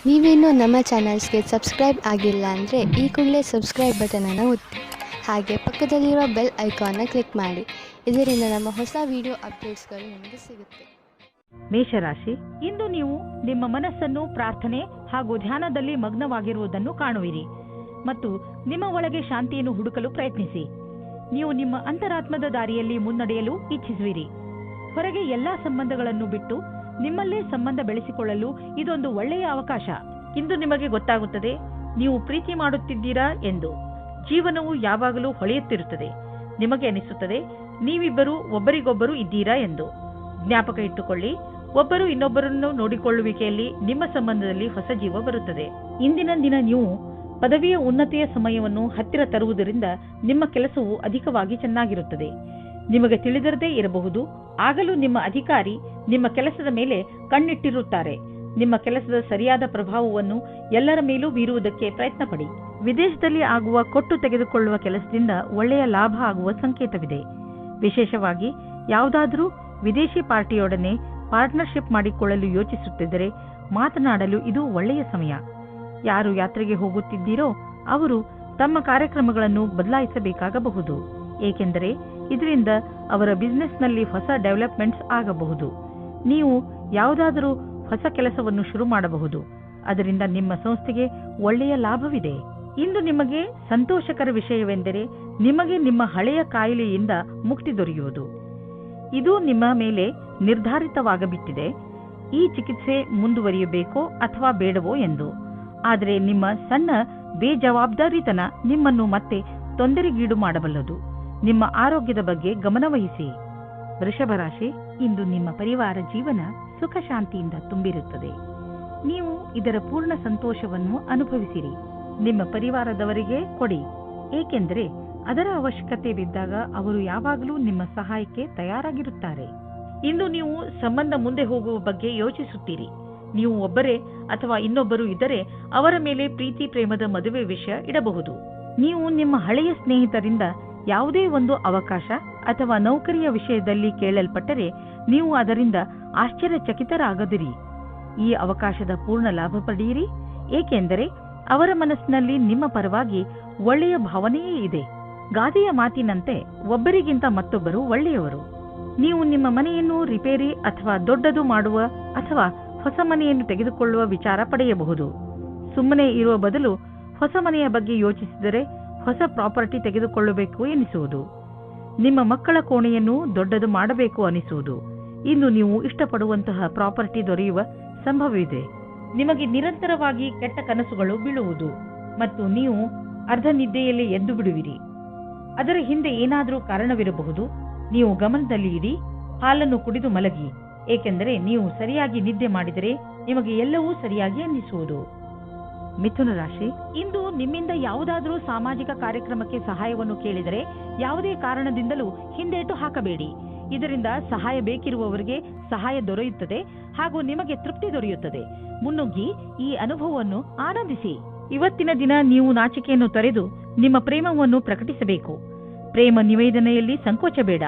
ನೀವೇನೂ ನಮ್ಮ ಚಾನಲ್ಸ್ಗೆ ಸಬ್ಸ್ಕ್ರೈಬ್ ಆಗಿಲ್ಲ ಅಂದರೆ ಈ ಕೂಡಲೇ ಸಬ್ಸ್ಕ್ರೈಬ್ ಬಟನನ್ನು ಒತ್ತಿ, ಹಾಗೆ ಪಕ್ಕದಲ್ಲಿರುವ ಬೆಲ್ ಐಕಾನ್ನ ಕ್ಲಿಕ್ ಮಾಡಿ. ಇದರಿಂದ ನಮ್ಮ ಹೊಸ ವಿಡಿಯೋ ಅಪ್ಡೇಟ್ಸ್ಗಳು ನಿಮಗೆ ಸಿಗುತ್ತೆ. ಮೇಷರಾಶಿ, ಇಂದು ನೀವು ನಿಮ್ಮ ಮನಸ್ಸನ್ನು ಪ್ರಾರ್ಥನೆ ಹಾಗೂ ಧ್ಯಾನದಲ್ಲಿ ಮಗ್ನವಾಗಿರುವುದನ್ನು ಕಾಣುವಿರಿ ಮತ್ತು ನಿಮ್ಮ ಒಳಗೆ ಶಾಂತಿಯನ್ನು ಹುಡುಕಲು ಪ್ರಯತ್ನಿಸಿ. ನೀವು ನಿಮ್ಮ ಅಂತರಾತ್ಮದ ದಾರಿಯಲ್ಲಿ ಮುನ್ನಡೆಯಲು ಇಚ್ಛಿಸುವಿರಿ. ಹೊರಗೆ ಎಲ್ಲಾ ಸಂಬಂಧಗಳನ್ನು ಬಿಟ್ಟು ನಿಮ್ಮಲ್ಲೇ ಸಂಬಂಧ ಬೆಳೆಸಿಕೊಳ್ಳಲು ಇದೊಂದು ಒಳ್ಳೆಯ ಅವಕಾಶ. ಇಂದು ನಿಮಗೆ ಗೊತ್ತಾಗುತ್ತದೆ ನೀವು ಪ್ರೀತಿ ಮಾಡುತ್ತಿದ್ದೀರಾ ಎಂದು. ಜೀವನವು ಯಾವಾಗಲೂ ಹೊಳೆಯುತ್ತಿರುತ್ತದೆ. ನಿಮಗೆ ಅನಿಸುತ್ತದೆ ನೀವಿಬ್ಬರು ಒಬ್ಬರಿಗೊಬ್ಬರು ಇದ್ದೀರಾ ಎಂದು. ಜ್ಞಾಪಕ ಇಟ್ಟುಕೊಳ್ಳಿ, ಒಬ್ಬರು ಇನ್ನೊಬ್ಬರನ್ನು ನೋಡಿಕೊಳ್ಳುವಿಕೆಯಲ್ಲಿ ನಿಮ್ಮ ಸಂಬಂಧದಲ್ಲಿ ಹೊಸ ಜೀವ ಬರುತ್ತದೆ. ಇಂದಿನ ದಿನ ನೀವು ಪದವಿಯ ಉನ್ನತಿಯ ಸಮಯವನ್ನು ಹತ್ತಿರ ತರುವುದರಿಂದ ನಿಮ್ಮ ಕೆಲಸವು ಅಧಿಕವಾಗಿ ಚೆನ್ನಾಗಿರುತ್ತದೆ. ನಿಮಗೆ ತಿಳಿದಿರದೇ ಇರಬಹುದು, ಆಗಲೂ ನಿಮ್ಮ ಅಧಿಕಾರಿ ನಿಮ್ಮ ಕೆಲಸದ ಮೇಲೆ ಕಣ್ಣಿಟ್ಟಿರುತ್ತಾರೆ. ನಿಮ್ಮ ಕೆಲಸದ ಸರಿಯಾದ ಪ್ರಭಾವವನ್ನು ಎಲ್ಲರ ಮೇಲೂ ಬೀರುವುದಕ್ಕೆ ಪ್ರಯತ್ನ ಪಡಿ. ವಿದೇಶದಲ್ಲಿ ಆಗುವ ಕೊಟ್ಟು ತೆಗೆದುಕೊಳ್ಳುವ ಕೆಲಸದಿಂದ ಒಳ್ಳೆಯ ಲಾಭ ಆಗುವ ಸಂಕೇತವಿದೆ. ವಿಶೇಷವಾಗಿ ಯಾವುದಾದರೂ ವಿದೇಶಿ ಪಾರ್ಟಿಯೊಡನೆ ಪಾರ್ಟ್ನರ್ಶಿಪ್ ಮಾಡಿಕೊಳ್ಳಲು ಯೋಚಿಸುತ್ತಿದ್ದರೆ ಮಾತನಾಡಲು ಇದು ಒಳ್ಳೆಯ ಸಮಯ. ಯಾರು ಯಾತ್ರೆಗೆ ಹೋಗುತ್ತಿದ್ದೀರೋ ಅವರು ತಮ್ಮ ಕಾರ್ಯಕ್ರಮಗಳನ್ನು ಬದಲಾಯಿಸಬೇಕಾಗಬಹುದು, ಏಕೆಂದರೆ ಇದರಿಂದ ಅವರ ಬಿಸಿನೆಸ್ನಲ್ಲಿ ಹೊಸ ಡೆವಲಪ್ಮೆಂಟ್ಸ್ ಆಗಬಹುದು. ನೀವು ಯಾವುದಾದರೂ ಹೊಸ ಕೆಲಸವನ್ನು ಶುರು ಮಾಡಬಹುದು, ಅದರಿಂದ ನಿಮ್ಮ ಸಂಸ್ಥೆಗೆ ಒಳ್ಳೆಯ ಲಾಭವಿದೆ. ಇಂದು ನಿಮಗೆ ಸಂತೋಷಕರ ವಿಷಯವೆಂದರೆ ನಿಮಗೆ ನಿಮ್ಮ ಹಳೆಯ ಕಾಯಿಲೆಯಿಂದ ಮುಕ್ತಿ ದೊರೆಯುವುದು. ಇದು ನಿಮ್ಮ ಮೇಲೆ ನಿರ್ಧಾರಿತವಾಗಬಿಟ್ಟಿದೆ, ಈ ಚಿಕಿತ್ಸೆ ಮುಂದುವರಿಯಬೇಕೋ ಅಥವಾ ಬೇಡವೋ ಎಂದು. ಆದರೆ ನಿಮ್ಮ ಸಣ್ಣ ಬೇಜವಾಬ್ದಾರಿತನ ನಿಮ್ಮನ್ನು ಮತ್ತೆ ತೊಂದರೆಗೀಡು ಮಾಡಬಲ್ಲದು. ನಿಮ್ಮ ಆರೋಗ್ಯದ ಬಗ್ಗೆ ಗಮನವಹಿಸಿ. ವೃಷಭ ರಾಶಿ, ಇಂದು ನಿಮ್ಮ ಪರಿವಾರ ಜೀವನ ಸುಖ ಶಾಂತಿಯಿಂದ ತುಂಬಿರುತ್ತದೆ. ನೀವು ಇದರ ಪೂರ್ಣ ಸಂತೋಷವನ್ನು ಅನುಭವಿಸಿರಿ. ನಿಮ್ಮ ಪರಿವಾರದವರಿಗೆ ಕೊಡಿ, ಏಕೆಂದರೆ ಅದರ ಅವಶ್ಯಕತೆ ಬಿದ್ದಾಗ ಅವರು ಯಾವಾಗಲೂ ನಿಮ್ಮ ಸಹಾಯಕ್ಕೆ ತಯಾರಾಗಿರುತ್ತಾರೆ. ಇಂದು ನೀವು ಸಂಬಂಧ ಮುಂದೆ ಹೋಗುವ ಬಗ್ಗೆ ಯೋಚಿಸುತ್ತೀರಿ. ನೀವು ಒಬ್ಬರೇ ಅಥವಾ ಇನ್ನೊಬ್ಬರು ಇದ್ದರೆ ಅವರ ಮೇಲೆ ಪ್ರೀತಿ ಪ್ರೇಮದ ಮದುವೆ ವಿಷಯ ಇಡಬಹುದು. ನೀವು ನಿಮ್ಮ ಹಳೆಯ ಸ್ನೇಹಿತರಿಂದ ಯಾವುದೇ ಒಂದು ಅವಕಾಶ ಅಥವಾ ನೌಕರಿಯ ವಿಷಯದಲ್ಲಿ ಕೇಳಲ್ಪಟ್ಟರೆ ನೀವು ಅದರಿಂದ ಆಶ್ಚರ್ಯಚಕಿತರಾಗದಿರಿ. ಈ ಅವಕಾಶದ ಪೂರ್ಣ ಲಾಭ ಪಡೆಯಿರಿ, ಏಕೆಂದರೆ ಅವರ ಮನಸ್ಸಿನಲ್ಲಿ ನಿಮ್ಮ ಪರವಾಗಿ ಒಳ್ಳೆಯ ಭಾವನೆಯೇ ಇದೆ. ಗಾದೆಯ ಮಾತಿನಂತೆ ಒಬ್ಬರಿಗಿಂತ ಮತ್ತೊಬ್ಬರು ಒಳ್ಳೆಯವರು. ನೀವು ನಿಮ್ಮ ಮನೆಯನ್ನು ರಿಪೇರಿ ಅಥವಾ ದೊಡ್ಡದು ಮಾಡುವ ಅಥವಾ ಹೊಸ ಮನೆಯನ್ನು ತೆಗೆದುಕೊಳ್ಳುವ ವಿಚಾರ ಪಡೆಯಬಹುದು. ಸುಮ್ಮನೆ ಇರುವ ಬದಲು ಹೊಸ ಮನೆಯ ಬಗ್ಗೆ ಯೋಚಿಸಿದರೆ ಹೊಸ ಪ್ರಾಪರ್ಟಿ ತೆಗೆದುಕೊಳ್ಳಬೇಕು ಎನಿಸುವುದು. ನಿಮ್ಮ ಮಕ್ಕಳ ಕೋಣೆಯನ್ನು ದೊಡ್ಡದು ಮಾಡಬೇಕು ಅನಿಸುವುದು. ಇಂದು ನೀವು ಇಷ್ಟಪಡುವಂತಹ ಪ್ರಾಪರ್ಟಿ ದೊರೆಯುವ ಸಂಭವವಿದೆ. ನಿಮಗೆ ನಿರಂತರವಾಗಿ ಕೆಟ್ಟ ಕನಸುಗಳು ಬೀಳುವುದು ಮತ್ತು ನೀವು ಅರ್ಧ ನಿದ್ದೆಯಲ್ಲಿ ಎದ್ದು ಬಿಡುವಿರಿ. ಅದರ ಹಿಂದೆ ಏನಾದರೂ ಕಾರಣವಿರಬಹುದು. ನೀವು ಗಮನದಲ್ಲಿ ಇಡಿ, ಹಾಲನ್ನು ಕುಡಿದು ಮಲಗಿ, ಏಕೆಂದರೆ ನೀವು ಸರಿಯಾಗಿ ನಿದ್ದೆ ಮಾಡಿದರೆ ನಿಮಗೆ ಎಲ್ಲವೂ ಸರಿಯಾಗಿ ಅನ್ನಿಸುವುದು. ಮಿಥುನ ರಾಶಿ, ಇಂದು ನಿಮ್ಮಿಂದ ಯಾವುದಾದರೂ ಸಾಮಾಜಿಕ ಕಾರ್ಯಕ್ರಮಕ್ಕೆ ಸಹಾಯವನ್ನು ಕೇಳಿದರೆ ಯಾವುದೇ ಕಾರಣದಿಂದಲೂ ಹಿಂದೇಟು ಹಾಕಬೇಡಿ. ಇದರಿಂದ ಸಹಾಯ ಬೇಕಿರುವವರಿಗೆ ಸಹಾಯ ದೊರೆಯುತ್ತದೆ ಹಾಗೂ ನಿಮಗೆ ತೃಪ್ತಿ ದೊರೆಯುತ್ತದೆ. ಮುನ್ನುಗ್ಗಿ ಈ ಅನುಭವವನ್ನು ಆನಂದಿಸಿ. ಇವತ್ತಿನ ದಿನ ನೀವು ನಾಚಿಕೆಯನ್ನು ತೊರೆದು ನಿಮ್ಮ ಪ್ರೇಮವನ್ನು ಪ್ರಕಟಿಸಬೇಕು. ಪ್ರೇಮ ನಿವೇದನೆಯಲ್ಲಿ ಸಂಕೋಚ ಬೇಡ.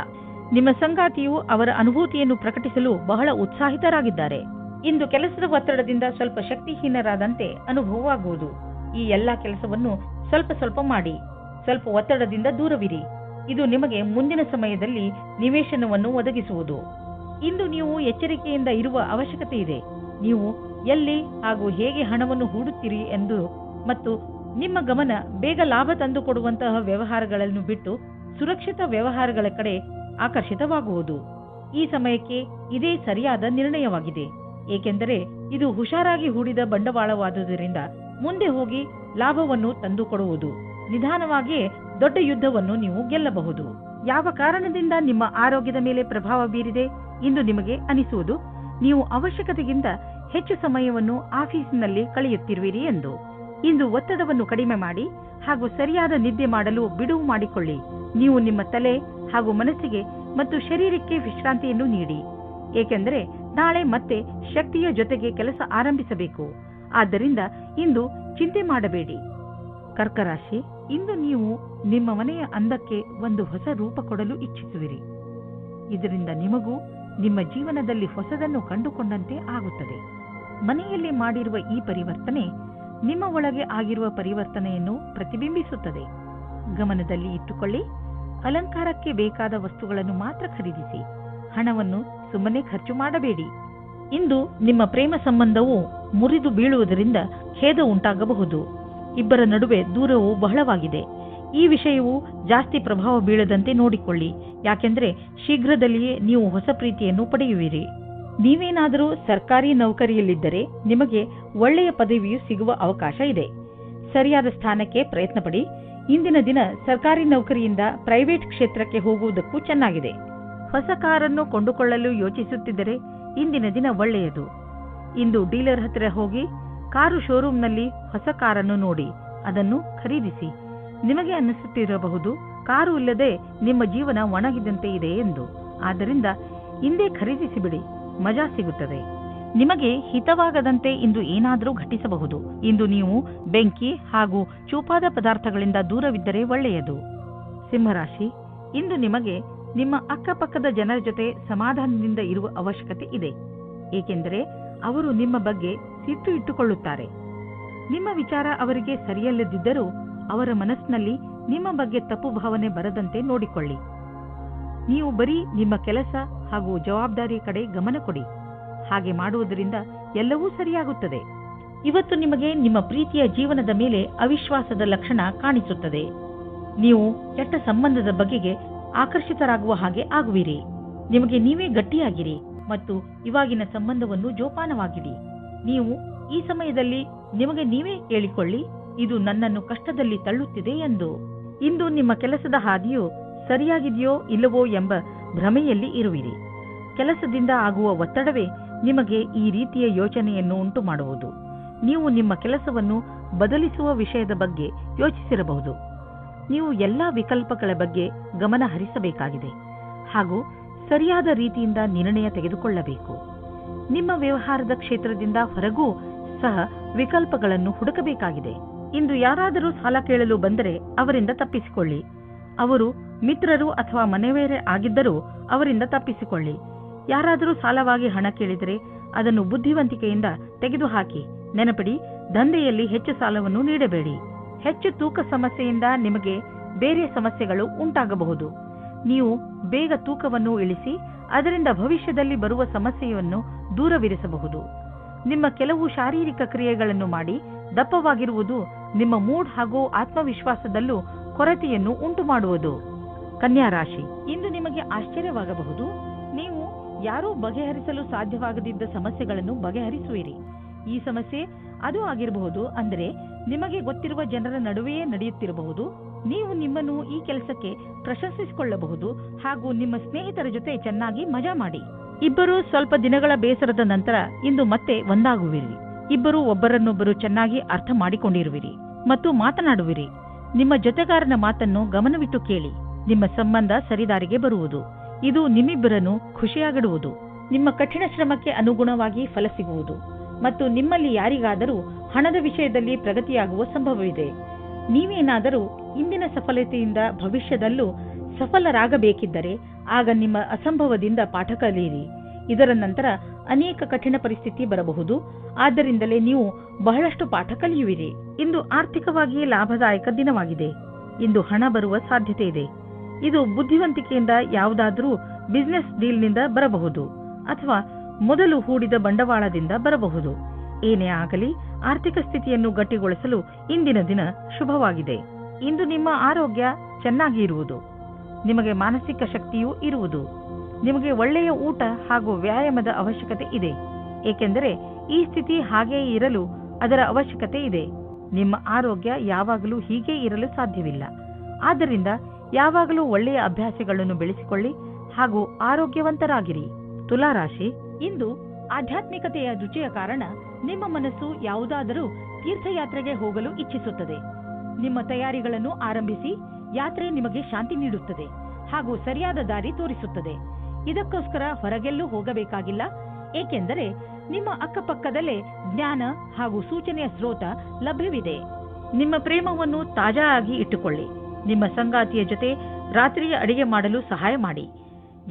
ನಿಮ್ಮ ಸಂಗಾತಿಯು ಅವರ ಅನುಭೂತಿಯನ್ನು ಪ್ರಕಟಿಸಲು ಬಹಳ ಉತ್ಸಾಹಿತರಾಗಿದ್ದಾರೆ. ಇಂದು ಕೆಲಸದ ಒತ್ತಡದಿಂದ ಸ್ವಲ್ಪ ಶಕ್ತಿಹೀನರಾದಂತೆ ಅನುಭವವಾಗುವುದು. ಈ ಎಲ್ಲಾ ಕೆಲಸವನ್ನು ಸ್ವಲ್ಪ ಸ್ವಲ್ಪ ಮಾಡಿ. ಸ್ವಲ್ಪ ಒತ್ತಡದಿಂದ ದೂರವಿರಿ. ಇದು ನಿಮಗೆ ಮುಂದಿನ ಸಮಯದಲ್ಲಿ ನಿವೇಶನವನ್ನು ಒದಗಿಸುವುದು. ಇಂದು ನೀವು ಎಚ್ಚರಿಕೆಯಿಂದ ಇರುವ ಅವಶ್ಯಕತೆ ಇದೆ. ನೀವು ಎಲ್ಲಿ ಹಾಗೂ ಹೇಗೆ ಹಣವನ್ನು ಹೂಡುತ್ತೀರಿ ಎಂದು ಮತ್ತು ನಿಮ್ಮ ಗಮನ ಬೇಗ ಲಾಭ ತಂದುಕೊಡುವಂತಹ ವ್ಯವಹಾರಗಳನ್ನು ಬಿಟ್ಟು ಸುರಕ್ಷಿತ ವ್ಯವಹಾರಗಳ ಕಡೆ ಆಕರ್ಷಿತವಾಗುವುದು. ಈ ಸಮಯಕ್ಕೆ ಇದೇ ಸರಿಯಾದ ನಿರ್ಣಯವಾಗಿದೆ, ಏಕೆಂದರೆ ಇದು ಹುಷಾರಾಗಿ ಹೂಡಿದ ಬಂಡವಾಳವಾದುದರಿಂದ ಮುಂದೆ ಹೋಗಿ ಲಾಭವನ್ನು ತಂದುಕೊಡುವುದು. ನಿಧಾನವಾಗಿಯೇ ದೊಡ್ಡ ಯುದ್ಧವನ್ನು ನೀವು ಗೆಲ್ಲಬಹುದು. ಯಾವ ಕಾರಣದಿಂದ ನಿಮ್ಮ ಆರೋಗ್ಯದ ಮೇಲೆ ಪ್ರಭಾವ ಬೀರಿದೆ ಇಂದು ನಿಮಗೆ ಅನಿಸುವುದು ನೀವು ಅವಶ್ಯಕತೆಗಿಂತ ಹೆಚ್ಚು ಸಮಯವನ್ನು ಆಫೀಸಿನಲ್ಲಿ ಕಳೆಯುತ್ತಿರುವಿರಿ ಎಂದು. ಇಂದು ಒತ್ತಡವನ್ನು ಕಡಿಮೆ ಮಾಡಿ ಹಾಗೂ ಸರಿಯಾದ ನಿದ್ದೆ ಮಾಡಲು ಬಿಡುವು ಮಾಡಿಕೊಳ್ಳಿ. ನೀವು ನಿಮ್ಮ ತಲೆ ಹಾಗೂ ಮನಸ್ಸಿಗೆ ಮತ್ತು ಶರೀರಕ್ಕೆ ವಿಶ್ರಾಂತಿಯನ್ನು ನೀಡಿ, ಏಕೆಂದರೆ ನಾಳೆ ಮತ್ತೆ ಶಕ್ತಿಯ ಜೊತೆಗೆ ಕೆಲಸ ಆರಂಭಿಸಬೇಕು. ಆದ್ದರಿಂದ ಇಂದು ಚಿಂತೆ ಮಾಡಬೇಡಿ. ಕರ್ಕರಾಶಿ, ಇಂದು ನೀವು ನಿಮ್ಮ ಮನೆಯ ಅಂದಕ್ಕೆ ಒಂದು ಹೊಸ ರೂಪ ಕೊಡಲು ಇಚ್ಛಿಸುವಿರಿ. ಇದರಿಂದ ನಿಮಗೂ ನಿಮ್ಮ ಜೀವನದಲ್ಲಿ ಹೊಸದನ್ನು ಕಂಡುಕೊಂಡಂತೆ ಆಗುತ್ತದೆ. ಮನೆಯಲ್ಲಿ ಮಾಡಿರುವ ಈ ಪರಿವರ್ತನೆ ನಿಮ್ಮ ಒಳಗೆ ಆಗಿರುವ ಪರಿವರ್ತನೆಯನ್ನು ಪ್ರತಿಬಿಂಬಿಸುತ್ತದೆ. ಗಮನದಲ್ಲಿ ಇಟ್ಟುಕೊಳ್ಳಿ, ಅಲಂಕಾರಕ್ಕೆ ಬೇಕಾದ ವಸ್ತುಗಳನ್ನು ಮಾತ್ರ ಖರೀದಿಸಿ. ಹಣವನ್ನು ಸುಮ್ಮನೆ ಖರ್ಚು ಮಾಡಬೇಡಿ. ಇಂದು ನಿಮ್ಮ ಪ್ರೇಮ ಸಂಬಂಧವು ಮುರಿದು ಬೀಳುವುದರಿಂದ ಖೇದ ಉಂಟಾಗಬಹುದು. ಇಬ್ಬರ ನಡುವೆ ದೂರವು ಬಹಳವಾಗಿದೆ. ಈ ವಿಷಯವು ಜಾಸ್ತಿ ಪ್ರಭಾವ ಬೀಳದಂತೆ ನೋಡಿಕೊಳ್ಳಿ, ಯಾಕೆಂದರೆ ಶೀಘ್ರದಲ್ಲಿಯೇ ನೀವು ಹೊಸ ಪ್ರೀತಿಯನ್ನು ಪಡೆಯುವಿರಿ. ನೀವೇನಾದರೂ ಸರ್ಕಾರಿ ನೌಕರಿಯಲ್ಲಿದ್ದರೆ ನಿಮಗೆ ಒಳ್ಳೆಯ ಪದವಿಯು ಸಿಗುವ ಅವಕಾಶ ಇದೆ. ಸರಿಯಾದ ಸ್ಥಾನಕ್ಕೆ ಪ್ರಯತ್ನ ಪಡಿ. ಇಂದಿನ ದಿನ ಸರ್ಕಾರಿ ನೌಕರಿಯಿಂದ ಪ್ರೈವೇಟ್ ಕ್ಷೇತ್ರಕ್ಕೆ ಹೋಗುವುದಕ್ಕೂ ಚೆನ್ನಾಗಿದೆ. ಹೊಸ ಕಾರನ್ನು ಕೊಂಡುಕೊಳ್ಳಲು ಯೋಚಿಸುತ್ತಿದ್ದರೆ ಇಂದಿನ ದಿನ ಒಳ್ಳೆಯದು. ಇಂದು ಡೀಲರ್ ಹತ್ತಿರ ಹೋಗಿ ಕಾರು ಶೋರೂಮ್ನಲ್ಲಿ ಹೊಸ ಕಾರನ್ನು ನೋಡಿ ಅದನ್ನು ಖರೀದಿಸಿ. ನಿಮಗೆ ಅನ್ನಿಸುತ್ತಿರಬಹುದು, ಕಾರು ಇಲ್ಲದೆ ನಿಮ್ಮ ಜೀವನ ಒಣಗಿದಂತೆ ಇದೆ ಎಂದು. ಆದ್ದರಿಂದ ಇಂದೇ ಖರೀದಿಸಿಬಿಡಿ, ಮಜಾ ಸಿಗುತ್ತದೆ. ನಿಮಗೆ ಹಿತವಾಗದಂತೆ ಇಂದು ಏನಾದರೂ ಘಟಿಸಬಹುದು. ಇಂದು ನೀವು ಬೆಂಕಿ ಹಾಗೂ ಚೂಪಾದ ಪದಾರ್ಥಗಳಿಂದ ದೂರವಿದ್ದರೆ ಒಳ್ಳೆಯದು. ಸಿಂಹರಾಶಿ, ಇಂದು ನಿಮಗೆ ನಿಮ್ಮ ಅಕ್ಕಪಕ್ಕದ ಜನರ ಜೊತೆ ಸಮಾಧಾನದಿಂದ ಇರುವ ಅವಶ್ಯಕತೆ ಇದೆ, ಏಕೆಂದರೆ ಅವರು ನಿಮ್ಮ ಬಗ್ಗೆ ಸಿಟ್ಟು ಇಟ್ಟುಕೊಳ್ಳುತ್ತಾರೆ. ನಿಮ್ಮ ವಿಚಾರ ಅವರಿಗೆ ಸರಿಯಲ್ಲದಿದ್ದರೂ ಅವರ ಮನಸ್ಸಿನಲ್ಲಿ ನಿಮ್ಮ ಬಗ್ಗೆ ತಪ್ಪು ಭಾವನೆ ಬರದಂತೆ ನೋಡಿಕೊಳ್ಳಿ. ನೀವು ಬರೀ ನಿಮ್ಮ ಕೆಲಸ ಹಾಗೂ ಜವಾಬ್ದಾರಿಯ ಕಡೆ ಗಮನ ಕೊಡಿ. ಹಾಗೆ ಮಾಡುವುದರಿಂದ ಎಲ್ಲವೂ ಸರಿಯಾಗುತ್ತದೆ. ಇವತ್ತು ನಿಮಗೆ ನಿಮ್ಮ ಪ್ರೀತಿಯ ಜೀವನದ ಮೇಲೆ ಅವಿಶ್ವಾಸದ ಲಕ್ಷಣ ಕಾಣಿಸುತ್ತದೆ. ನೀವು ಕೆಟ್ಟ ಸಂಬಂಧದ ಬಗೆಗೆ ಆಕರ್ಷಿತರಾಗುವ ಹಾಗೆ ಆಗುವಿರಿ. ನಿಮಗೆ ನೀವೇ ಗಟ್ಟಿಯಾಗಿರಿ ಮತ್ತು ಇವಾಗಿನ ಸಂಬಂಧವನ್ನು ಜೋಪಾನವಾಗಿಡಿ. ನೀವು ಈ ಸಮಯದಲ್ಲಿ ನಿಮಗೆ ನೀವೇ ಹೇಳಿಕೊಳ್ಳಿ, ಇದು ನನ್ನನ್ನು ಕಷ್ಟದಲ್ಲಿ ತಳ್ಳುತ್ತಿದೆ ಎಂದು. ಇಂದು ನಿಮ್ಮ ಕೆಲಸದ ಹಾದಿಯು ಸರಿಯಾಗಿದೆಯೋ ಇಲ್ಲವೋ ಎಂಬ ಭ್ರಮೆಯಲ್ಲಿ ಇರುವಿರಿ. ಕೆಲಸದಿಂದ ಆಗುವ ಒತ್ತಡವೇ ನಿಮಗೆ ಈ ರೀತಿಯ ಯೋಚನೆಯನ್ನು ಉಂಟು ಮಾಡುವುದು. ನೀವು ನಿಮ್ಮ ಕೆಲಸವನ್ನು ಬದಲಿಸುವ ವಿಷಯದ ಬಗ್ಗೆ ಯೋಚಿಸಿರಬಹುದು. ನೀವು ಎಲ್ಲಾ ವಿಕಲ್ಪಗಳ ಬಗ್ಗೆ ಗಮನ ಹರಿಸಬೇಕಾಗಿದೆ ಹಾಗೂ ಸರಿಯಾದ ರೀತಿಯಿಂದ ನಿರ್ಣಯ ತೆಗೆದುಕೊಳ್ಳಬೇಕು. ನಿಮ್ಮ ವ್ಯವಹಾರದ ಕ್ಷೇತ್ರದಿಂದ ಹೊರಗೂ ಸಹ ವಿಕಲ್ಪಗಳನ್ನು ಹುಡುಕಬೇಕಾಗಿದೆ. ಇಂದು ಯಾರಾದರೂ ಸಾಲ ಕೇಳಲು ಬಂದರೆ ಅವರಿಂದ ತಪ್ಪಿಸಿಕೊಳ್ಳಿ. ಅವರು ಮಿತ್ರರು ಅಥವಾ ಮನೆಯವರೇ ಆಗಿದ್ದರೂ ಅವರಿಂದ ತಪ್ಪಿಸಿಕೊಳ್ಳಿ. ಯಾರಾದರೂ ಸಾಲವಾಗಿ ಹಣ ಕೇಳಿದರೆ ಅದನ್ನು ಬುದ್ಧಿವಂತಿಕೆಯಿಂದ ತೆಗೆದುಹಾಕಿ. ನೆನಪಿಡಿ, ದಂಧೆಯಲ್ಲಿ ಹೆಚ್ಚು ಸಾಲವನ್ನು ನೀಡಬೇಡಿ. ಹೆಚ್ಚು ತೂಕ ಸಮಸ್ಯೆಯಿಂದ ನಿಮಗೆ ಬೇರೆ ಸಮಸ್ಯೆಗಳು ಉಂಟಾಗಬಹುದು. ನೀವು ಬೇಗ ತೂಕವನ್ನು ಇಳಿಸಿ ಅದರಿಂದ ಭವಿಷ್ಯದಲ್ಲಿ ಬರುವ ಸಮಸ್ಯೆಯನ್ನು ದೂರವಿರಿಸಬಹುದು. ನಿಮ್ಮ ಕೆಲವು ಶಾರೀರಿಕ ಕ್ರಿಯೆಗಳನ್ನು ಮಾಡಿ ದಪ್ಪವಾಗಿರುವುದು ನಿಮ್ಮ ಮೂಡ್ ಹಾಗೂ ಆತ್ಮವಿಶ್ವಾಸದಲ್ಲೂ ಕೊರತೆಯನ್ನು ಉಂಟು ಮಾಡುವುದು. ಕನ್ಯಾ ರಾಶಿ, ಇಂದು ನಿಮಗೆ ಆಶ್ಚರ್ಯವಾಗಬಹುದು. ನೀವು ಯಾರೂ ಬಗೆಹರಿಸಲು ಸಾಧ್ಯವಾಗದಿದ್ದ ಸಮಸ್ಯೆಗಳನ್ನು ಬಗೆಹರಿಸುವಿರಿ. ಈ ಸಮಸ್ಯೆ ಅದು ಆಗಿರಬಹುದು, ಅಂದರೆ ನಿಮಗೆ ಗೊತ್ತಿರುವ ಜನರ ನಡುವೆಯೇ ನಡೆಯುತ್ತಿರಬಹುದು. ನೀವು ನಿಮ್ಮನ್ನು ಈ ಕೆಲಸಕ್ಕೆ ಪ್ರಶಂಸಿಸಿಕೊಳ್ಳಬಹುದು ಹಾಗೂ ನಿಮ್ಮ ಸ್ನೇಹಿತರ ಜೊತೆ ಚೆನ್ನಾಗಿ ಮಜಾ ಮಾಡಿ. ಇಬ್ಬರು ಸ್ವಲ್ಪ ದಿನಗಳ ಬೇಸರದ ನಂತರ ಇಂದು ಮತ್ತೆ ಒಂದಾಗುವಿರಿ. ಇಬ್ಬರು ಒಬ್ಬರನ್ನೊಬ್ಬರು ಚೆನ್ನಾಗಿ ಅರ್ಥ ಮಾಡಿಕೊಂಡಿರುವಿರಿ ಮತ್ತು ಮಾತನಾಡುವಿರಿ. ನಿಮ್ಮ ಜೊತೆಗಾರನ ಮಾತನ್ನು ಗಮನವಿಟ್ಟು ಕೇಳಿ. ನಿಮ್ಮ ಸಂಬಂಧ ಸರಿದಾರಿಗೆ ಬರುವುದು. ಇದು ನಿಮ್ಮಿಬ್ಬರನ್ನು ಖುಷಿಯಾಗಿಡುವುದು. ನಿಮ್ಮ ಕಠಿಣ ಶ್ರಮಕ್ಕೆ ಅನುಗುಣವಾಗಿ ಫಲ ಸಿಗುವುದು ಮತ್ತು ನಿಮ್ಮಲ್ಲಿ ಯಾರಿಗಾದರೂ ಹಣದ ವಿಷಯದಲ್ಲಿ ಪ್ರಗತಿಯಾಗುವ ಸಂಭವವಿದೆ. ನೀವೇನಾದರೂ ಇಂದಿನ ಸಫಲತೆಯಿಂದ ಭವಿಷ್ಯದಲ್ಲೂ ಸಫಲರಾಗಬೇಕಿದ್ದರೆ ಆಗ ನಿಮ್ಮ ಅಸಂಭವದಿಂದ ಪಾಠ ಕಲಿಯಿರಿ. ಇದರ ನಂತರ ಅನೇಕ ಕಠಿಣ ಪರಿಸ್ಥಿತಿ ಬರಬಹುದು. ಆದ್ದರಿಂದಲೇ ನೀವು ಬಹಳಷ್ಟು ಪಾಠ ಕಲಿಯುವಿರಿ. ಇಂದು ಆರ್ಥಿಕವಾಗಿ ಲಾಭದಾಯಕ ದಿನವಾಗಿದೆ. ಇಂದು ಹಣ ಬರುವ ಸಾಧ್ಯತೆ ಇದೆ. ಇದು ಬುದ್ಧಿವಂತಿಕೆಯಿಂದ ಯಾವುದಾದರೂ ಬಿಸಿನೆಸ್ ಡೀಲ್ನಿಂದ ಬರಬಹುದು ಅಥವಾ ಮೊದಲು ಹೂಡಿದ ಬಂಡವಾಳದಿಂದ ಬರಬಹುದು. ಏನೇ ಆಗಲಿ, ಆರ್ಥಿಕ ಸ್ಥಿತಿಯನ್ನು ಗಟ್ಟಿಗೊಳಿಸಲು ಇಂದಿನ ದಿನ ಶುಭವಾಗಿದೆ. ಇಂದು ನಿಮ್ಮ ಆರೋಗ್ಯ ಚೆನ್ನಾಗಿ ಇರುವುದು. ನಿಮಗೆ ಮಾನಸಿಕ ಶಕ್ತಿಯೂ ಇರುವುದು. ನಿಮಗೆ ಒಳ್ಳೆಯ ಊಟ ಹಾಗೂ ವ್ಯಾಯಾಮದ ಅವಶ್ಯಕತೆ ಇದೆ, ಏಕೆಂದರೆ ಈ ಸ್ಥಿತಿ ಹಾಗೆಯೇ ಇರಲು ಅದರ ಅವಶ್ಯಕತೆ ಇದೆ. ನಿಮ್ಮ ಆರೋಗ್ಯ ಯಾವಾಗಲೂ ಹೀಗೆ ಇರಲು ಸಾಧ್ಯವಿಲ್ಲ. ಆದ್ದರಿಂದ ಯಾವಾಗಲೂ ಒಳ್ಳೆಯ ಅಭ್ಯಾಸಗಳನ್ನು ಬೆಳೆಸಿಕೊಳ್ಳಿ ಹಾಗೂ ಆರೋಗ್ಯವಂತರಾಗಿರಿ. ತುಲಾರಾಶಿ, ಇಂದು ಆಧ್ಯಾತ್ಮಿಕತೆಯ ರುಚಿಯ ಕಾರಣ ನಿಮ್ಮ ಮನಸ್ಸು ಯಾವುದಾದರೂ ತೀರ್ಥಯಾತ್ರೆಗೆ ಹೋಗಲು ಇಚ್ಛಿಸುತ್ತದೆ. ನಿಮ್ಮ ತಯಾರಿಗಳನ್ನು ಆರಂಭಿಸಿ. ಯಾತ್ರೆ ನಿಮಗೆ ಶಾಂತಿ ನೀಡುತ್ತದೆ ಹಾಗೂ ಸರಿಯಾದ ದಾರಿ ತೋರಿಸುತ್ತದೆ. ಇದಕ್ಕೋಸ್ಕರ ಹೊರಗೆಲ್ಲೂ ಹೋಗಬೇಕಾಗಿಲ್ಲ, ಏಕೆಂದರೆ ನಿಮ್ಮ ಅಕ್ಕಪಕ್ಕದಲ್ಲೇ ಜ್ಞಾನ ಹಾಗೂ ಸೂಚನೆಯ ಸ್ರೋತ ಲಭ್ಯವಿದೆ. ನಿಮ್ಮ ಪ್ರೇಮವನ್ನು ತಾಜಾ ಆಗಿ ಇಟ್ಟುಕೊಳ್ಳಿ. ನಿಮ್ಮ ಸಂಗಾತಿಯ ಜೊತೆ ರಾತ್ರಿಯ ಅಡಿಗೆ ಮಾಡಲು ಸಹಾಯ ಮಾಡಿ.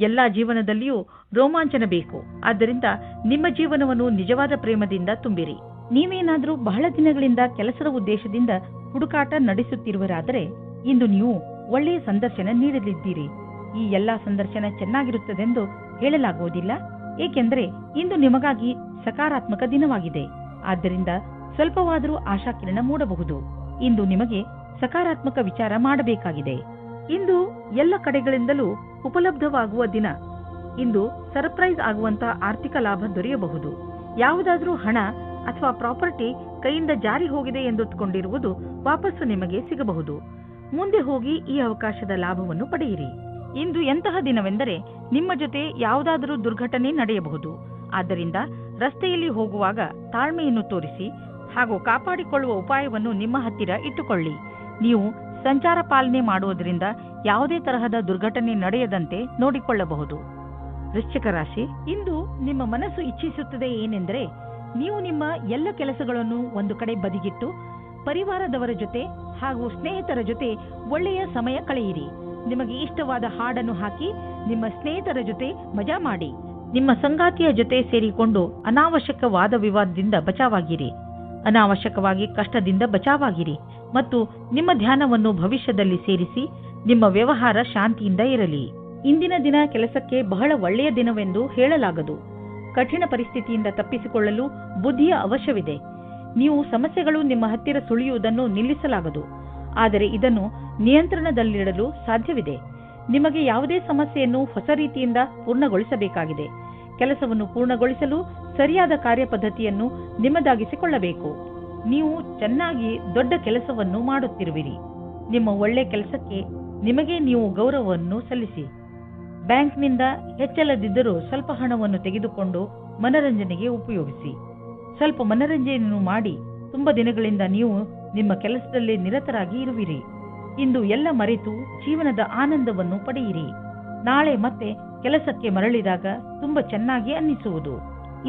ಎಲ್ಲ ಜೀವನದಲ್ಲಿಯೂ ರೋಮಾಂಚನ ಬೇಕು. ಆದ್ದರಿಂದ ನಿಮ್ಮ ಜೀವನವನ್ನು ನಿಜವಾದ ಪ್ರೇಮದಿಂದ ತುಂಬಿರಿ. ನೀವೇನಾದರೂ ಬಹಳ ದಿನಗಳಿಂದ ಕೆಲಸದ ಉದ್ದೇಶದಿಂದ ಹುಡುಕಾಟ ನಡೆಸುತ್ತಿರುವರಾದರೆ ಇಂದು ನೀವು ಒಳ್ಳೆಯ ಸಂದರ್ಶನ ನೀಡಲಿದ್ದೀರಿ. ಈ ಎಲ್ಲಾ ಸಂದರ್ಶನ ಚೆನ್ನಾಗಿರುತ್ತದೆಂದು ಹೇಳಲಾಗುವುದಿಲ್ಲ, ಏಕೆಂದರೆ ಇಂದು ನಿಮಗಾಗಿ ಸಕಾರಾತ್ಮಕ ದಿನವಾಗಿದೆ. ಆದ್ದರಿಂದ ಸ್ವಲ್ಪವಾದರೂ ಆಶಾಕಿರಣ ಮೂಡಬಹುದು. ಇಂದು ನಿಮಗೆ ಸಕಾರಾತ್ಮಕ ವಿಚಾರ ಮಾಡಬೇಕಾಗಿದೆ. ಇಂದು ಎಲ್ಲ ಕಡೆಗಳಿಂದಲೂ ಉಪಲಬ್ಧವಾಗುವ ದಿನ. ಇಂದು ಸರ್ಪ್ರೈಸ್ ಆಗುವಂತ ಆರ್ಥಿಕ ಲಾಭ ದೊರೆಯಬಹುದು. ಯಾವುದಾದ್ರೂ ಹಣ ಅಥವಾ ಪ್ರಾಪರ್ಟಿ ಕೈಯಿಂದ ಜಾರಿ ಹೋಗಿದೆ ಎಂದುಕೊಂಡಿರುವುದು ವಾಪಸ್ಸು ನಿಮಗೆ ಸಿಗಬಹುದು. ಮುಂದೆ ಹೋಗಿ ಈ ಅವಕಾಶದ ಲಾಭವನ್ನು ಪಡೆಯಿರಿ. ಇಂದು ಎಂತಹ ದಿನವೆಂದರೆ ನಿಮ್ಮ ಜೊತೆ ಯಾವುದಾದರೂ ದುರ್ಘಟನೆ ನಡೆಯಬಹುದು. ಆದ್ದರಿಂದ ರಸ್ತೆಯಲ್ಲಿ ಹೋಗುವಾಗ ತಾಳ್ಮೆಯನ್ನು ತೋರಿಸಿ ಹಾಗೂ ಕಾಪಾಡಿಕೊಳ್ಳುವ ಉಪಾಯವನ್ನು ನಿಮ್ಮ ಹತ್ತಿರ ಇಟ್ಟುಕೊಳ್ಳಿ. ನೀವು ಸಂಚಾರ ಪಾಲನೆ ಮಾಡುವುದರಿಂದ ಯಾವುದೇ ತರಹದ ದುರ್ಘಟನೆ ನಡೆಯದಂತೆ ನೋಡಿಕೊಳ್ಳಬಹುದು. ವೃಶ್ಚಿಕ ರಾಶಿ, ಇಂದು ನಿಮ್ಮ ಮನಸ್ಸು ಇಚ್ಛಿಸುತ್ತದೆ ಏನೆಂದರೆ ನೀವು ನಿಮ್ಮ ಎಲ್ಲ ಕೆಲಸಗಳನ್ನು ಒಂದು ಕಡೆ ಬದಿಗಿಟ್ಟು ಪರಿವಾರದವರ ಜೊತೆ ಹಾಗೂ ಸ್ನೇಹಿತರ ಜೊತೆ ಒಳ್ಳೆಯ ಸಮಯ ಕಳೆಯಿರಿ. ನಿಮಗೆ ಇಷ್ಟವಾದ ಹಾಡನ್ನು ಹಾಕಿ ನಿಮ್ಮ ಸ್ನೇಹಿತರ ಜೊತೆ ಮಜಾ ಮಾಡಿ. ನಿಮ್ಮ ಸಂಗಾತಿಯ ಜೊತೆ ಸೇರಿಕೊಂಡು ಅನಾವಶ್ಯಕ ವಾದ ವಿವಾದದಿಂದ ಬಚಾವಾಗಿರಿ. ಅನಾವಶ್ಯಕವಾಗಿ ಕಷ್ಟದಿಂದ ಬಚಾವಾಗಿರಿ ಮತ್ತು ನಿಮ್ಮ ಧ್ಯಾನವನ್ನು ಭವಿಷ್ಯದಲ್ಲಿ ಸೇರಿಸಿ ನಿಮ್ಮ ವ್ಯವಹಾರ ಶಾಂತಿಯಿಂದ ಇರಲಿ. ಇಂದಿನ ದಿನ ಕೆಲಸಕ್ಕೆ ಬಹಳ ಒಳ್ಳೆಯ ದಿನವೆಂದು ಹೇಳಲಾಗದು. ಕಠಿಣ ಪರಿಸ್ಥಿತಿಯಿಂದ ತಪ್ಪಿಸಿಕೊಳ್ಳಲು ಬುದ್ಧಿಯ ಅವಶ್ಯವಿದೆ. ನೀವು ಸಮಸ್ಯೆಗಳು ನಿಮ್ಮ ಹತ್ತಿರ ಸುಳಿಯುವುದನ್ನು ನಿಲ್ಲಿಸಲಾಗದು, ಆದರೆ ಇದನ್ನು ನಿಯಂತ್ರಣದಲ್ಲಿಡಲು ಸಾಧ್ಯವಿದೆ. ನಿಮಗೆ ಯಾವುದೇ ಸಮಸ್ಯೆಯನ್ನು ಹೊಸ ರೀತಿಯಿಂದ ಪೂರ್ಣಗೊಳಿಸಬೇಕಾಗಿದೆ. ಕೆಲಸವನ್ನು ಪೂರ್ಣಗೊಳಿಸಲು ಸರಿಯಾದ ಕಾರ್ಯಪದ್ಧತಿಯನ್ನು ನಿಮ್ಮದಾಗಿಸಿಕೊಳ್ಳಬೇಕು. ನೀವು ಚೆನ್ನಾಗಿ ದೊಡ್ಡ ಕೆಲಸವನ್ನು ಮಾಡುತ್ತಿರುವಿರಿ. ನಿಮ್ಮ ಒಳ್ಳೆ ಕೆಲಸಕ್ಕೆ ನಿಮಗೆ ನೀವು ಗೌರವವನ್ನು ಸಲ್ಲಿಸಿ. ಬ್ಯಾಂಕ್ನಿಂದ ಹೆಚ್ಚಲ್ಲದಿದ್ದರೂ ಸ್ವಲ್ಪ ಹಣವನ್ನು ತೆಗೆದುಕೊಂಡು ಮನರಂಜನೆಗೆ ಉಪಯೋಗಿಸಿ. ಸ್ವಲ್ಪ ಮನರಂಜನೆಯನ್ನು ಮಾಡಿ. ತುಂಬ ದಿನಗಳಿಂದ ನೀವು ನಿಮ್ಮ ಕೆಲಸದಲ್ಲಿ ನಿರತರಾಗಿ ಇರುವಿರಿ. ಇಂದು ಎಲ್ಲ ಮರೆತು ಜೀವನದ ಆನಂದವನ್ನು ಪಡೆಯಿರಿ. ನಾಳೆ ಮತ್ತೆ ಕೆಲಸಕ್ಕೆ ಮರಳಿದಾಗ ತುಂಬ ಚೆನ್ನಾಗಿ ಅನ್ನಿಸುವುದು.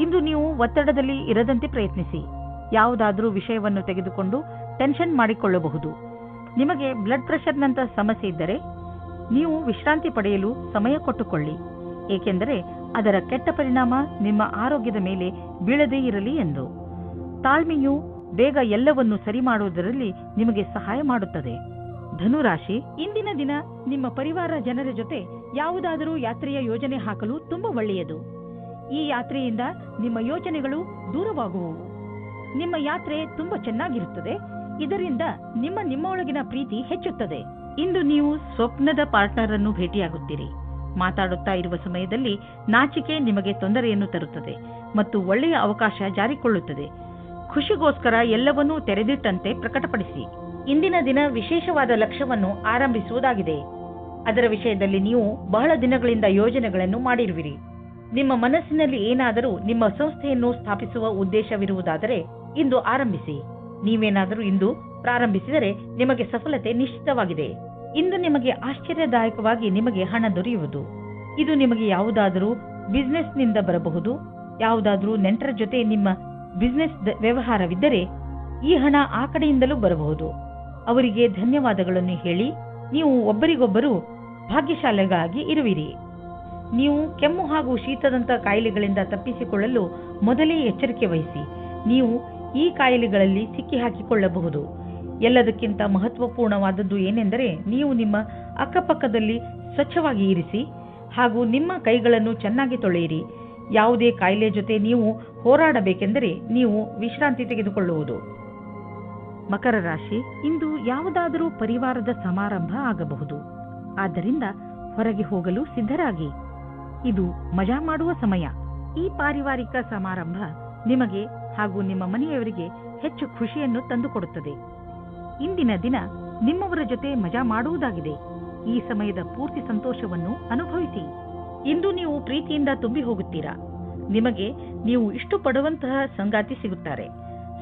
ಇಂದು ನೀವು ಒತ್ತಡದಲ್ಲಿ ಇರದಂತೆ ಪ್ರಯತ್ನಿಸಿ. ಯಾವುದಾದರೂ ವಿಷಯವನ್ನು ತೆಗೆದುಕೊಂಡು ಟೆನ್ಷನ್ ಮಾಡಿಕೊಳ್ಳಬಹುದು. ನಿಮಗೆ ಬ್ಲಡ್ ಪ್ರೆಷರ್ನಂತಹ ಸಮಸ್ಯೆ ಇದ್ದರೆ ನೀವು ವಿಶ್ರಾಂತಿ ಪಡೆಯಲು ಸಮಯ ಕೊಟ್ಟುಕೊಳ್ಳಿ, ಏಕೆಂದರೆ ಅದರ ಕೆಟ್ಟ ಪರಿಣಾಮ ನಿಮ್ಮ ಆರೋಗ್ಯದ ಮೇಲೆ ಬೀಳದೇ ಇರಲಿ ಎಂದು. ತಾಳ್ಮೆಯು ಬೇಗ ಎಲ್ಲವನ್ನು ಸರಿ ಮಾಡುವುದರಲ್ಲಿ ನಿಮಗೆ ಸಹಾಯ ಮಾಡುತ್ತದೆ. ಧನುರಾಶಿ, ಇಂದಿನ ದಿನ ನಿಮ್ಮ ಪರಿವಾರ ಜನರ ಜೊತೆ ಯಾವುದಾದರೂ ಯಾತ್ರೆಯ ಯೋಜನೆ ಹಾಕಲು ತುಂಬಾ ಒಳ್ಳೆಯದು. ಈ ಯಾತ್ರೆಯಿಂದ ನಿಮ್ಮ ಯೋಚನೆಗಳು ದೂರವಾಗುವವು. ನಿಮ್ಮ ಯಾತ್ರೆ ತುಂಬಾ ಚೆನ್ನಾಗಿರುತ್ತದೆ. ಇದರಿಂದ ನಿಮ್ಮೊಳಗಿನ ಪ್ರೀತಿ ಹೆಚ್ಚುತ್ತದೆ. ಇಂದು ನೀವು ಸ್ವಪ್ನದ ಪಾರ್ಟ್ನರ್ ಅನ್ನು ಭೇಟಿಯಾಗುತ್ತೀರಿ. ಮಾತಾಡುತ್ತಾ ಇರುವ ಸಮಯದಲ್ಲಿ ನಾಚಿಕೆ ನಿಮಗೆ ತೊಂದರೆಯನ್ನು ತರುತ್ತದೆ ಮತ್ತು ಒಳ್ಳೆಯ ಅವಕಾಶ ಜಾರಿಕೊಳ್ಳುತ್ತದೆ. ಖುಷಿಗೋಸ್ಕರ ಎಲ್ಲವನ್ನೂ ತೆರೆದಿಟ್ಟಂತೆ ಪ್ರಕಟಪಡಿಸಿ. ಇಂದಿನ ದಿನ ವಿಶೇಷವಾದ ಲಕ್ಷ್ಯವನ್ನು ಆರಂಭಿಸುವುದಾಗಿದೆ. ಅದರ ವಿಷಯದಲ್ಲಿ ನೀವು ಬಹಳ ದಿನಗಳಿಂದ ಯೋಜನೆಗಳನ್ನು ಮಾಡಿರುವಿರಿ. ನಿಮ್ಮ ಮನಸ್ಸಿನಲ್ಲಿ ಏನಾದರೂ ನಿಮ್ಮ ಸಂಸ್ಥೆಯನ್ನು ಸ್ಥಾಪಿಸುವ ಉದ್ದೇಶವಿರುವುದಾದರೆ ಇಂದು ಆರಂಭಿಸಿ. ನೀವೇನಾದರೂ ಇಂದು ಪ್ರಾರಂಭಿಸಿದರೆ ನಿಮಗೆ ಸಫಲತೆ ನಿಶ್ಚಿತವಾಗಿದೆ. ಇಂದು ನಿಮಗೆ ಆಶ್ಚರ್ಯದಾಯಕವಾಗಿ ನಿಮಗೆ ಹಣ ದೊರೆಯುವುದು. ಇದು ನಿಮಗೆ ಯಾವುದಾದರೂ ಬಿಸಿನೆಸ್ನಿಂದ ಬರಬಹುದು. ಯಾವುದಾದರೂ ನೆಂಟರ ಜೊತೆ ನಿಮ್ಮ ಬಿಸಿನೆಸ್ ವ್ಯವಹಾರವಿದ್ದರೆ ಈ ಹಣ ಆ ಕಡೆಯಿಂದಲೂ ಬರಬಹುದು. ಅವರಿಗೆ ಧನ್ಯವಾದಗಳನ್ನು ಹೇಳಿ ನೀವು ಒಬ್ಬರಿಗೊಬ್ಬರು ಭಾಗ್ಯಶಾಲಿಗಳಾಗಿ ಇರುವಿರಿ. ನೀವು ಕೆಮ್ಮು ಹಾಗೂ ಶೀತದಂತ ಕಾಯಿಲೆಗಳಿಂದ ತಪ್ಪಿಸಿಕೊಳ್ಳಲು ಮೊದಲೇ ಎಚ್ಚರಿಕೆ ವಹಿಸಿ. ನೀವು ಈ ಕಾಯಿಲೆಗಳಲ್ಲಿ ಸಿಕ್ಕಿ ಹಾಕಿಕೊಳ್ಳಬಹುದು. ಎಲ್ಲದಕ್ಕಿಂತ ಮಹತ್ವಪೂರ್ಣವಾದದ್ದು ಏನೆಂದರೆ ನೀವು ನಿಮ್ಮ ಅಕ್ಕಪಕ್ಕದಲ್ಲಿ ಸ್ವಚ್ಛವಾಗಿ ಇರಿಸಿ ಹಾಗೂ ನಿಮ್ಮ ಕೈಗಳನ್ನು ಚೆನ್ನಾಗಿ ತೊಳೆಯಿರಿ. ಯಾವುದೇ ಕಾಯಿಲೆ ಜೊತೆ ನೀವು ಹೋರಾಡಬೇಕೆಂದರೆ ನೀವು ವಿಶ್ರಾಂತಿ ತೆಗೆದುಕೊಳ್ಳುವುದು. ಮಕರ ರಾಶಿ, ಇಂದು ಯಾವುದಾದರೂ ಪರಿವಾರದ ಸಮಾರಂಭ ಆಗಬಹುದು. ಆದ್ದರಿಂದ ಹೊರಗೆ ಹೋಗಲು ಸಿದ್ಧರಾಗಿ. ಇದು ಮಜಾ ಮಾಡುವ ಸಮಯ. ಈ ಪಾರಿವಾರಿಕ ಸಮಾರಂಭ ನಿಮಗೆ ಹಾಗೂ ನಿಮ್ಮ ಮನೆಯವರಿಗೆ ಹೆಚ್ಚು ಖುಷಿಯನ್ನು ತಂದುಕೊಡುತ್ತದೆ. ಇಂದಿನ ದಿನ ನಿಮ್ಮವರ ಜೊತೆ ಮಜಾ ಮಾಡುವುದಾಗಿದೆ. ಈ ಸಮಯದ ಪೂರ್ತಿ ಸಂತೋಷವನ್ನು ಅನುಭವಿಸಿ. ಇಂದು ನೀವು ಪ್ರೀತಿಯಿಂದ ತುಂಬಿ ಹೋಗುತ್ತೀರಾ. ನಿಮಗೆ ನೀವು ಇಷ್ಟಪಡುವಂತಹ ಸಂಗಾತಿ ಸಿಗುತ್ತಾರೆ.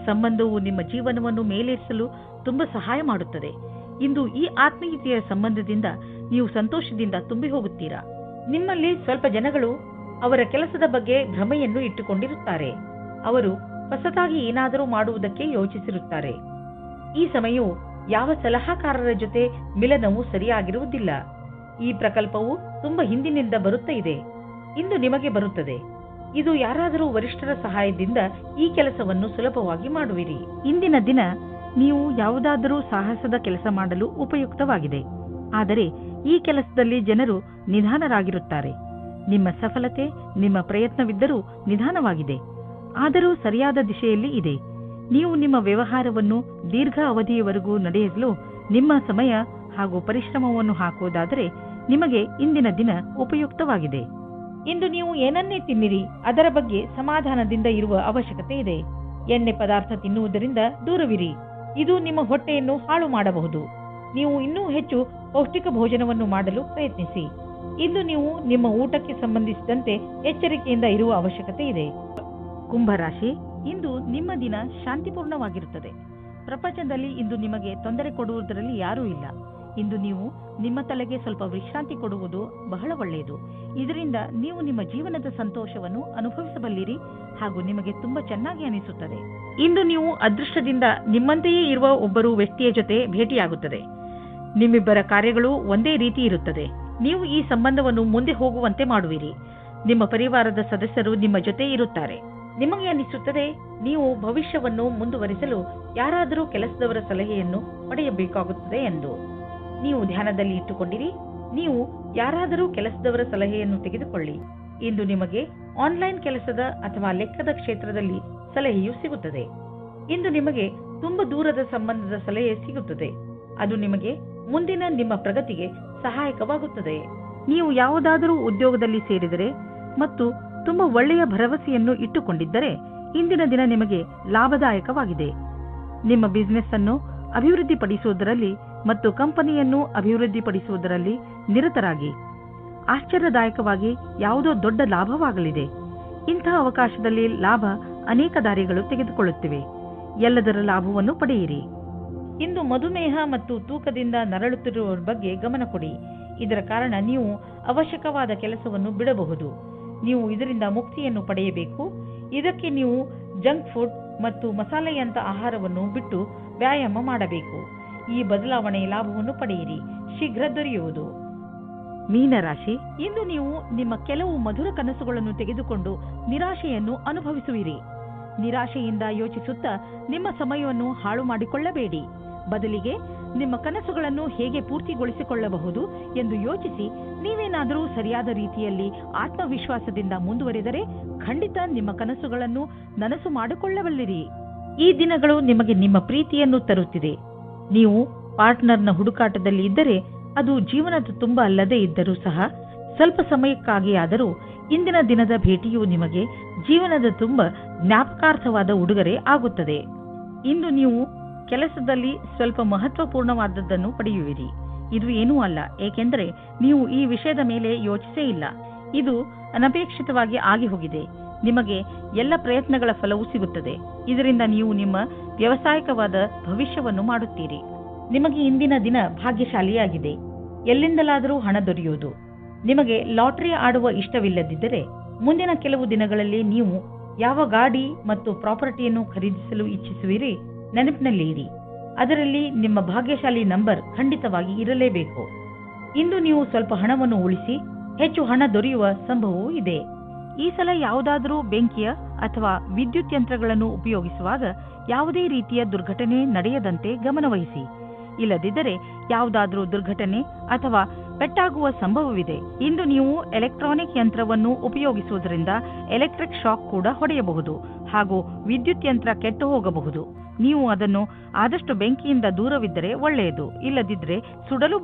ಸಂಬಂಧವು ನಿಮ್ಮ ಜೀವನವನ್ನು ಮೇಲೇರಿಸಲು ತುಂಬಾ ಸಹಾಯ ಮಾಡುತ್ತದೆ. ಇಂದು ಈ ಆತ್ಮೀಯತೆಯ ಸಂಬಂಧದಿಂದ ನೀವು ಸಂತೋಷದಿಂದ ತುಂಬಿ ಹೋಗುತ್ತೀರಾ. ನಿಮ್ಮಲ್ಲಿ ಸ್ವಲ್ಪ ಜನಗಳು ಅವರ ಕೆಲಸದ ಬಗ್ಗೆ ಭ್ರಮೆಯನ್ನು ಇಟ್ಟುಕೊಂಡಿರುತ್ತಾರೆ. ಅವರು ಹೊಸದಾಗಿ ಏನಾದರೂ ಮಾಡುವುದಕ್ಕೆ ಯೋಚಿಸಿರುತ್ತಾರೆ. ಈ ಸಮಯವು ಯಾವ ಸಲಹಾಕಾರರ ಜೊತೆ ಮಿಲನವು ಸರಿಯಾಗಿರುವುದಿಲ್ಲ. ಈ ಪ್ರಕಲ್ಪವು ತುಂಬಾ ಹಿಂದಿನಿಂದ ಬರುತ್ತಾ ಇದೆ. ಇಂದು ನಿಮಗೆ ಬರುತ್ತದೆ. ಇದು ಯಾರಾದರೂ ವರಿಷ್ಠರ ಸಹಾಯದಿಂದ ಈ ಕೆಲಸವನ್ನು ಸುಲಭವಾಗಿ ಮಾಡುವಿರಿ. ಇಂದಿನ ದಿನ ನೀವು ಯಾವುದಾದರೂ ಸಾಹಸದ ಕೆಲಸ ಮಾಡಲು ಉಪಯುಕ್ತವಾಗಿದೆ. ಆದರೆ ಈ ಕೆಲಸದಲ್ಲಿ ಜನರು ನಿಧಾನರಾಗಿರುತ್ತಾರೆ. ನಿಮ್ಮ ಸಫಲತೆ ನಿಮ್ಮ ಪ್ರಯತ್ನವಿದ್ದರೂ ನಿಧಾನವಾಗಿದೆ, ಆದರೂ ಸರಿಯಾದ ದಿಶೆಯಲ್ಲಿ ಇದೆ. ನೀವು ನಿಮ್ಮ ವ್ಯವಹಾರವನ್ನು ದೀರ್ಘ ಅವಧಿಯವರೆಗೂ ನಡೆಸಲು ನಿಮ್ಮ ಸಮಯ ಹಾಗೂ ಪರಿಶ್ರಮವನ್ನು ಹಾಕುವುದಾದರೆ ನಿಮಗೆ ಇಂದಿನ ದಿನ ಉಪಯುಕ್ತವಾಗಿದೆ. ಇಂದು ನೀವು ಏನನ್ನೇ ತಿನ್ನಿರಿ, ಅದರ ಬಗ್ಗೆ ಸಮಾಧಾನದಿಂದ ಇರುವ ಅವಶ್ಯಕತೆ ಇದೆ. ಎಣ್ಣೆ ಪದಾರ್ಥ ತಿನ್ನುವುದರಿಂದ ದೂರವಿರಿ. ಇದು ನಿಮ್ಮ ಹೊಟ್ಟೆಯನ್ನು ಹಾಳು ಮಾಡಬಹುದು. ನೀವು ಇನ್ನೂ ಹೆಚ್ಚು ಪೌಷ್ಟಿಕ ಭೋಜನವನ್ನು ಮಾಡಲು ಪ್ರಯತ್ನಿಸಿ. ಇಂದು ನೀವು ನಿಮ್ಮ ಊಟಕ್ಕೆ ಸಂಬಂಧಿಸಿದಂತೆ ಎಚ್ಚರಿಕೆಯಿಂದ ಇರುವ ಅವಶ್ಯಕತೆ ಇದೆ. ಕುಂಭರಾಶಿ, ಇಂದು ನಿಮ್ಮ ದಿನ ಶಾಂತಿಪೂರ್ಣವಾಗಿರುತ್ತದೆ. ಪ್ರಪಂಚದಲ್ಲಿ ಇಂದು ನಿಮಗೆ ತೊಂದರೆ ಕೊಡುವುದರಲ್ಲಿ ಯಾರೂ ಇಲ್ಲ. ಇಂದು ನೀವು ನಿಮ್ಮ ತಲೆಗೆ ಸ್ವಲ್ಪ ವಿಶ್ರಾಂತಿ ಕೊಡುವುದು ಬಹಳ ಒಳ್ಳೆಯದು. ಇದರಿಂದ ನೀವು ನಿಮ್ಮ ಜೀವನದ ಸಂತೋಷವನ್ನು ಅನುಭವಿಸಬಲ್ಲಿರಿ ಹಾಗೂ ನಿಮಗೆ ತುಂಬಾ ಚೆನ್ನಾಗಿ ಅನಿಸುತ್ತದೆ. ಇಂದು ನೀವು ಅದೃಷ್ಟದಿಂದ ನಿಮ್ಮಂತೆಯೇ ಇರುವ ಒಬ್ಬರು ವ್ಯಕ್ತಿಯ ಜೊತೆ ಭೇಟಿಯಾಗುತ್ತದೆ. ನಿಮ್ಮಿಬ್ಬರ ಕಾರ್ಯಗಳು ಒಂದೇ ರೀತಿ ಇರುತ್ತದೆ. ನೀವು ಈ ಸಂಬಂಧವನ್ನು ಮುಂದೆ ಹೋಗುವಂತೆ ಮಾಡುವಿರಿ. ನಿಮ್ಮ ಪರಿವಾರದ ಸದಸ್ಯರು ನಿಮ್ಮ ಜೊತೆ ಇರುತ್ತಾರೆ. ನಿಮಗೆ ಅನಿಸುತ್ತದೆ ನೀವು ಭವಿಷ್ಯವನ್ನು ಮುಂದುವರಿಸಲು ಯಾರಾದರೂ ಕೆಲಸದವರ ಸಲಹೆಯನ್ನು ಪಡೆಯಬೇಕಾಗುತ್ತದೆ ಎಂದು. ನೀವು ಧ್ಯಾನದಲ್ಲಿ ಇಟ್ಟುಕೊಂಡಿರಿ. ನೀವು ಯಾರಾದರೂ ಕೆಲಸದವರ ಸಲಹೆಯನ್ನು ತೆಗೆದುಕೊಳ್ಳಿ. ಇಂದು ನಿಮಗೆ ಆನ್ಲೈನ್ ಕೆಲಸದ ಅಥವಾ ಲೆಕ್ಕದ ಕ್ಷೇತ್ರದಲ್ಲಿ ಸಲಹೆಯು ಸಿಗುತ್ತದೆ. ಇಂದು ನಿಮಗೆ ತುಂಬಾ ದೂರದ ಸಂಬಂಧದ ಸಲಹೆ ಸಿಗುತ್ತದೆ. ಅದು ನಿಮಗೆ ಮುಂದಿನ ನಿಮ್ಮ ಪ್ರಗತಿಗೆ ಸಹಾಯಕವಾಗುತ್ತದೆ. ನೀವು ಯಾವುದಾದರೂ ಉದ್ಯೋಗದಲ್ಲಿ ಸೇರಿದರೆ ಮತ್ತು ತುಂಬಾ ಒಳ್ಳೆಯ ಭರವಸೆಯನ್ನು ಇಟ್ಟುಕೊಂಡಿದ್ದರೆ ಇಂದಿನ ದಿನ ನಿಮಗೆ ಲಾಭದಾಯಕವಾಗಿದೆ. ನಿಮ್ಮ ಬಿಸಿನೆಸ್ ಅನ್ನು ಅಭಿವೃದ್ಧಿಪಡಿಸುವುದರಲ್ಲಿ ಮತ್ತು ಕಂಪನಿಯನ್ನು ಅಭಿವೃದ್ಧಿಪಡಿಸುವುದರಲ್ಲಿ ನಿರತರಾಗಿ. ಆಶ್ಚರ್ಯದಾಯಕವಾಗಿ ಯಾವುದೋ ದೊಡ್ಡ ಲಾಭವಾಗಲಿದೆ. ಇಂತಹ ಅವಕಾಶದಲ್ಲಿ ಲಾಭ ಅನೇಕ ದಾರಿಗಳು ತೆಗೆದುಕೊಳ್ಳುತ್ತಿವೆ. ಎಲ್ಲದರ ಲಾಭವನ್ನು ಪಡೆಯಿರಿ. ಇಂದು ಮಧುಮೇಹ ಮತ್ತು ತೂಕದಿಂದ ನರಳುತ್ತಿರುವವರ ಬಗ್ಗೆ ಗಮನ ಕೊಡಿ. ಇದರ ಕಾರಣ ನೀವು ಅವಶ್ಯಕವಾದ ಕೆಲಸವನ್ನು ಬಿಡಬಹುದು. ನೀವು ಇದರಿಂದ ಮುಕ್ತಿಯನ್ನು ಪಡೆಯಬೇಕು. ಇದಕ್ಕೆ ನೀವು ಜಂಕ್ ಫುಡ್ ಮತ್ತು ಮಸಾಲೆಯಂತ ಆಹಾರವನ್ನು ಬಿಟ್ಟು ವ್ಯಾಯಾಮ ಮಾಡಬೇಕು. ಈ ಬದಲಾವಣೆಯ ಲಾಭವನ್ನು ಪಡೆಯಿರಿ, ಶೀಘ್ರ ದೊರೆಯುವುದು. ಮೀನರಾಶಿ, ಇಂದು ನೀವು ನಿಮ್ಮ ಕೆಲವು ಮಧುರ ಕನಸುಗಳನ್ನು ತೆಗೆದುಕೊಂಡು ನಿರಾಶೆಯನ್ನು ಅನುಭವಿಸುವಿರಿ. ನಿರಾಶೆಯಿಂದ ಯೋಚಿಸುತ್ತಾ ನಿಮ್ಮ ಸಮಯವನ್ನು ಹಾಳು ಮಾಡಿಕೊಳ್ಳಬೇಡಿ. ಬದಲಿಗೆ ನಿಮ್ಮ ಕನಸುಗಳನ್ನು ಹೇಗೆ ಪೂರ್ತಿಗೊಳಿಸಿಕೊಳ್ಳಬಹುದು ಎಂದು ಯೋಚಿಸಿ ನೀವೇನಾದರೂ ಸರಿಯಾದ ರೀತಿಯಲ್ಲಿ ಆತ್ಮವಿಶ್ವಾಸದಿಂದ ಮುಂದುವರೆದರೆ ಖಂಡಿತ ನಿಮ್ಮ ಕನಸುಗಳನ್ನು ನನಸು ಮಾಡಿಕೊಳ್ಳಬಲ್ಲಿರಿ. ಈ ದಿನಗಳು ನಿಮಗೆ ನಿಮ್ಮ ಪ್ರೀತಿಯನ್ನು ತರುತ್ತಿದೆ. ನೀವು ಪಾರ್ಟ್ನರ್ನ ಹುಡುಕಾಟದಲ್ಲಿ ಇದ್ದರೆ ಅದು ಜೀವನದ ತುಂಬ ಅಲ್ಲದೇ ಇದ್ದರೂ ಸಹ ಸ್ವಲ್ಪ ಸಮಯಕ್ಕಾಗಿಯಾದರೂ ಇಂದಿನ ದಿನದ ಭೇಟಿಯು ನಿಮಗೆ ಜೀವನದ ತುಂಬ ಜ್ಞಾಪಕಾರ್ಥವಾದ ಉಡುಗೊರೆ ಆಗುತ್ತದೆ. ಇಂದು ನೀವು ಕೆಲಸದಲ್ಲಿ ಸ್ವಲ್ಪ ಮಹತ್ವಪೂರ್ಣವಾದದ್ದನ್ನು ಪಡೆಯುವಿರಿ. ಇದು ಏನೂ ಅಲ್ಲ, ಏಕೆಂದರೆ ನೀವು ಈ ವಿಷಯದ ಮೇಲೆ ಯೋಚಿಸೇ ಇಲ್ಲ. ಇದು ಅನಪೇಕ್ಷಿತವಾಗಿ ಆಗಿ ಹೋಗಿದೆ. ನಿಮಗೆ ಎಲ್ಲ ಪ್ರಯತ್ನಗಳ ಫಲವೂ ಸಿಗುತ್ತದೆ. ಇದರಿಂದ ನೀವು ನಿಮ್ಮ ವ್ಯಾವಸಾಯಿಕವಾದ ಭವಿಷ್ಯವನ್ನು ಮಾಡುತ್ತೀರಿ. ನಿಮಗೆ ಇಂದಿನ ದಿನ ಭಾಗ್ಯಶಾಲಿಯಾಗಿದೆ. ಎಲ್ಲಿಂದಲಾದರೂ ಹಣ ದೊರೆಯುವುದು. ನಿಮಗೆ ಲಾಟರಿ ಆಡುವ ಇಷ್ಟವಿಲ್ಲದಿದ್ದರೆ ಮುಂದಿನ ಕೆಲವು ದಿನಗಳಲ್ಲಿ ನೀವು ಯಾವ ಗಾಡಿ ಮತ್ತು ಪ್ರಾಪರ್ಟಿಯನ್ನು ಖರೀದಿಸಲು ಇಚ್ಛಿಸುವಿರಿ ನೆನಪಿನಲ್ಲಿ ಇರಿ. ಅದರಲ್ಲಿ ನಿಮ್ಮ ಭಾಗ್ಯಶಾಲಿ ನಂಬರ್ ಖಂಡಿತವಾಗಿ ಇರಲೇಬೇಕು. ಇಂದು ನೀವು ಸ್ವಲ್ಪ ಹಣವನ್ನು ಉಳಿಸಿ ಹೆಚ್ಚು ಹಣ ದೊರೆಯುವ ಸಂಭವವೂ ಇದೆ. ಈ ಸಲ ಯಾವುದಾದರೂ ಬೆಂಕಿಯ ಅಥವಾ ವಿದ್ಯುತ್ ಯಂತ್ರಗಳನ್ನು ಉಪಯೋಗಿಸುವಾಗ ಯಾವುದೇ ರೀತಿಯ ದುರ್ಘಟನೆ ನಡೆಯದಂತೆ ಗಮನವಹಿಸಿ. ಇಲ್ಲದಿದ್ದರೆ ಯಾವುದಾದರೂ ದುರ್ಘಟನೆ ಅಥವಾ ಪೆಟ್ಟಾಗುವ ಸಂಭವವಿದೆ. ಇಂದು ನೀವು ಎಲೆಕ್ಟ್ರಾನಿಕ್ ಯಂತ್ರವನ್ನು ಉಪಯೋಗಿಸುವುದರಿಂದ ಎಲೆಕ್ಟ್ರಿಕ್ ಶಾಕ್ ಕೂಡ ಹೊಡೆಯಬಹುದು ಹಾಗೂ ವಿದ್ಯುತ್ ಯಂತ್ರ ಕೆಟ್ಟು ಹೋಗಬಹುದು. ನೀವು ಅದನ್ನು ಆದಷ್ಟು ಬೆಂಕಿಯಿಂದ ದೂರವಿದ್ದರೆ ಒಳ್ಳೆಯದು. ಇಲ್ಲದಿದ್ದರೆ ಸುಡಲೂ